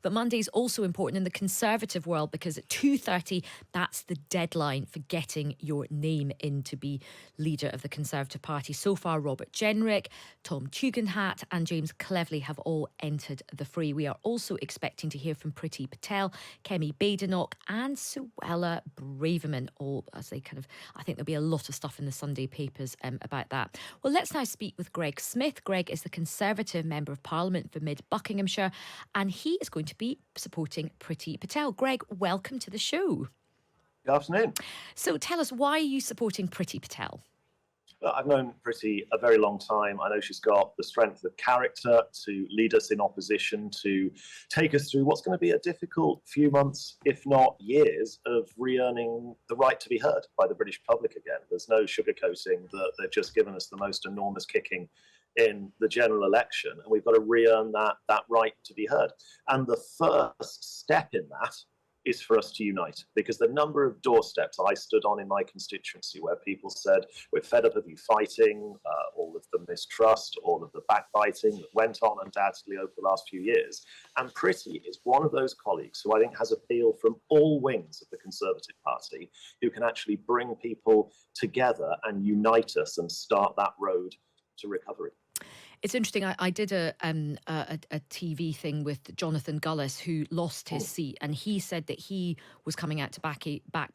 But Monday's also important in the Conservative world because at 2:30, that's the deadline for getting your name in to be leader of the Conservative Party. So far, Robert Jenrick, Tom Tugendhat and James Cleverly have all entered the fray. We are also expecting to hear from Priti Patel, Kemi Badenoch and Suella Braverman, all as they I think there'll be a lot of stuff in the Sunday papers about that. Well, let's now speak with Greg Smith. Greg is the Conservative Member of Parliament for Mid Buckinghamshire and he is going to be supporting Priti Patel. Greg, welcome to the show. Good afternoon. So tell us, why are you supporting Priti Patel? Well, I've known Priti a very long time. I know she's got the strength of character to lead us in opposition, to take us through what's going to be a difficult few months, if not years, of re-earning the right to be heard by the British public again. There's no sugarcoating that they've just given us the most enormous kicking in the general election, and we've got to re-earn that right to be heard. And the first step in that is for us to unite, because the number of doorsteps I stood on in my constituency where people said, we're fed up of you fighting, all of the mistrust, all of the backbiting that went on undoubtedly over the last few years. And Priti is one of those colleagues who I think has appeal from all wings of the Conservative Party, who can actually bring people together and unite us and start that road to recovery. It's interesting. I did a TV thing with Jonathan Gullis, who lost his seat, and he said that he was coming out to back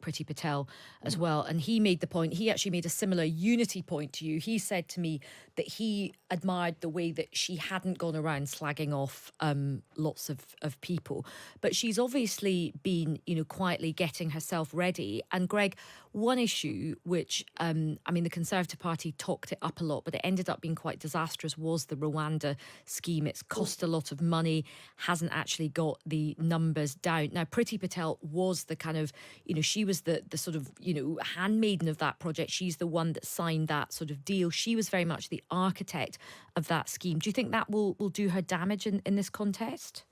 Priti Patel as well. And he made the point. He actually made a similar unity point to you. He said to me that he admired the way that she hadn't gone around slagging off lots of people, but she's obviously been, quietly getting herself ready. And Greg, one issue which the Conservative Party talked it up a lot, but it ended up being quite disastrous, was the Rwanda scheme. It's cost a lot of money, hasn't actually got the numbers down. Now, Priti Patel was the she was the sort of, handmaiden of that project. She's the one that signed that sort of deal. She was very much the architect of that scheme. Do you think that will do her damage in this contest?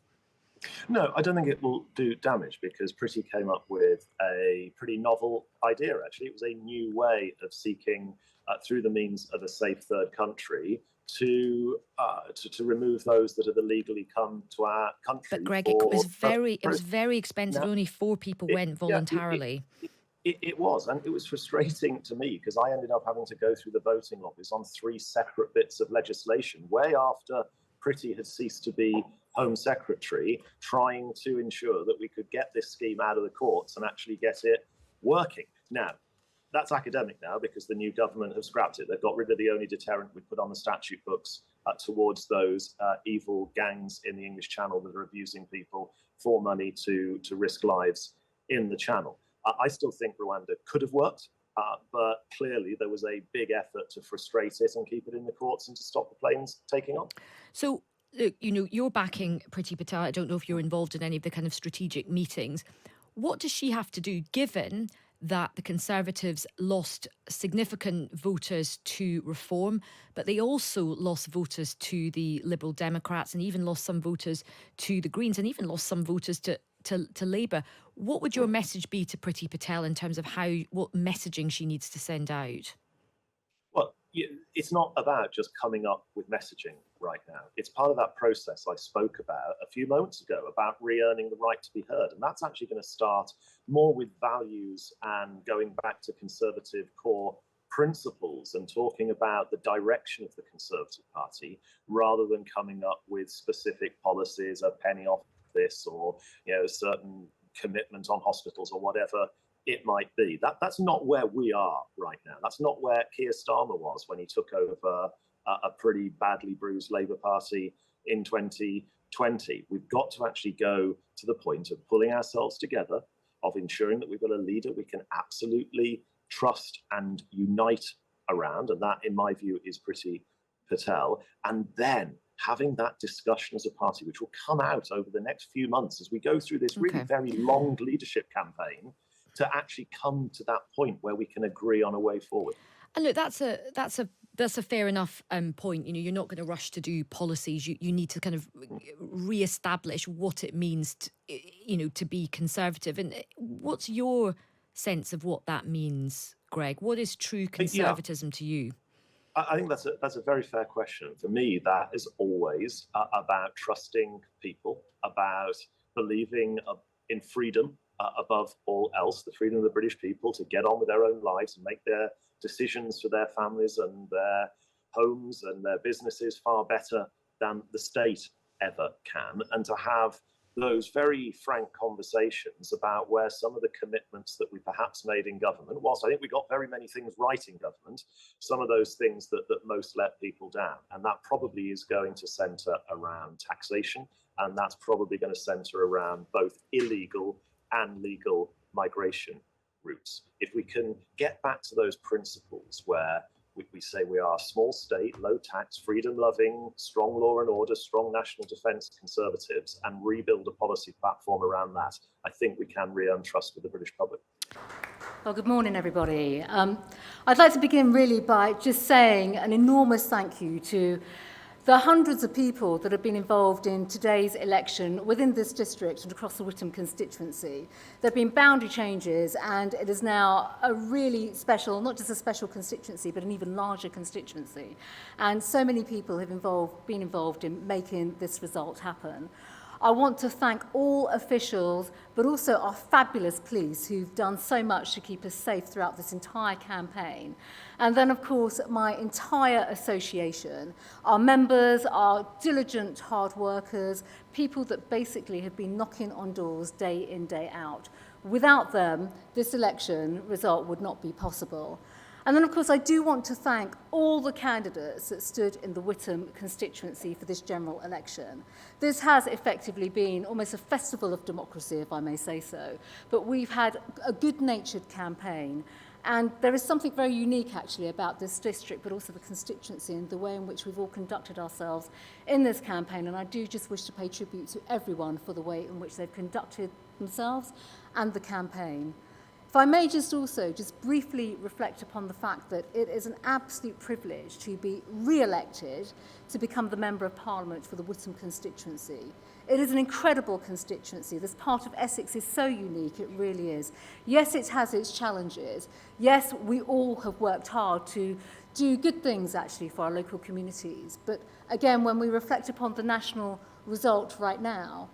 No, I don't think it will do damage, because Priti came up with a pretty novel idea, actually. It was a new way of seeking, through the means of a safe third country, to remove those that have illegally come to our country. But Greg, it was very expensive. Only 4 people went voluntarily. It was, and it was frustrating to me, because I ended up having to go through the voting lobbies on 3 separate bits of legislation, way after Priti had ceased to be Home Secretary, trying to ensure that we could get this scheme out of the courts and actually get it working. Now, that's academic now, because the new government have scrapped it. They've got rid of the only deterrent we put on the statute books towards those evil gangs in the English Channel that are abusing people for money to risk lives in the Channel. I still think Rwanda could have worked, but clearly there was a big effort to frustrate it and keep it in the courts and to stop the planes taking off. So, look, you're backing Priti Patel. I don't know if you're involved in any of the kind of strategic meetings. What does she have to do, given that the Conservatives lost significant voters to Reform, but they also lost voters to the Liberal Democrats and even lost some voters to the Greens and even lost some voters to Labour? What would your message be to Priti Patel in terms of what messaging she needs to send out? Well, it's not about just coming up with messaging right now. It's part of that process I spoke about a few moments ago, about re-earning the right to be heard. And that's actually going to start more with values and going back to Conservative core principles and talking about the direction of the Conservative Party, rather than coming up with specific policies, a penny off this, or a certain commitment on hospitals or whatever it might be. That's not where we are right now. That's not where Keir Starmer was when he took over a pretty badly bruised Labour Party in 2020. We've got to actually go to the point of pulling ourselves together, of ensuring that we've got a leader we can absolutely trust and unite around, and that, in my view, is Priti Patel, and then having that discussion as a party, which will come out over the next few months as we go through this really very long leadership campaign, to actually come to that point where we can agree on a way forward. And look, that's a fair enough point. You're not going to rush to do policies. You need to kind of re-establish what it means to be Conservative. And what's your sense of what that means, Greg? What is true conservatism to you? I think that's a very fair question. For me, that is always about trusting people, about believing in freedom above all else, the freedom of the British people to get on with their own lives and make their decisions for their families and their homes and their businesses far better than the state ever can, and to have those very frank conversations about where some of the commitments that we perhaps made in government, whilst I think we got very many things right in government, some of those things that most let people down. And that probably is going to centre around taxation, and that's probably going to centre around both illegal and legal migration routes. If we can get back to those principles where we say we are a small state, low tax, freedom loving, strong law and order, strong national defence conservatives, and rebuild a policy platform around that, I think we can re-earn trust with the British public. Well, good morning, everybody. I'd like to begin really by just saying an enormous thank you to the hundreds of people that have been involved in today's election within this district and across the Witham constituency. There have been boundary changes, and it is now a really special, not just a special constituency, but an even larger constituency. And so many people have been involved in making this result happen. I want to thank all officials, but also our fabulous police who've done so much to keep us safe throughout this entire campaign. And then, of course, my entire association, our members, our diligent hard workers, people that basically have been knocking on doors day in, day out. Without them, this election result would not be possible. And then, of course, I do want to thank all the candidates that stood in the Witham constituency for this general election. This has effectively been almost a festival of democracy, if I may say so. But we've had a good-natured campaign. And there is something very unique, actually, about this district, but also the constituency and the way in which we've all conducted ourselves in this campaign. And I do just wish to pay tribute to everyone for the way in which they've conducted themselves and the campaign. If I may just also just briefly reflect upon the fact that it is an absolute privilege to be re-elected to become the Member of Parliament for the Witham constituency. It is an incredible constituency. This part of Essex is so unique, it really is. Yes, it has its challenges. Yes, we all have worked hard to do good things, actually, for our local communities. But again, when we reflect upon the national result right now,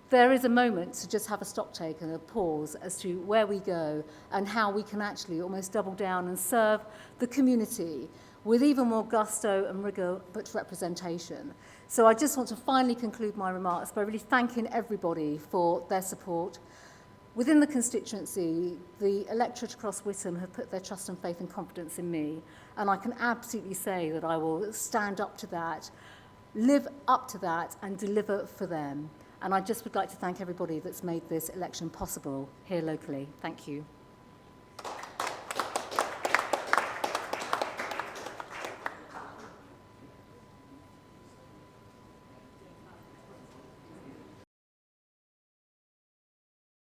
there is a moment to just have a stocktake and a pause as to where we go and how we can actually almost double down and serve the community with even more gusto and rigour, but representation. So I just want to finally conclude my remarks by really thanking everybody for their support. Within the constituency, the electorate across Witham have put their trust and faith and confidence in me, and I can absolutely say that I will stand up to that, live up to that, and deliver for them. And I just would like to thank everybody that's made this election possible here locally. Thank you.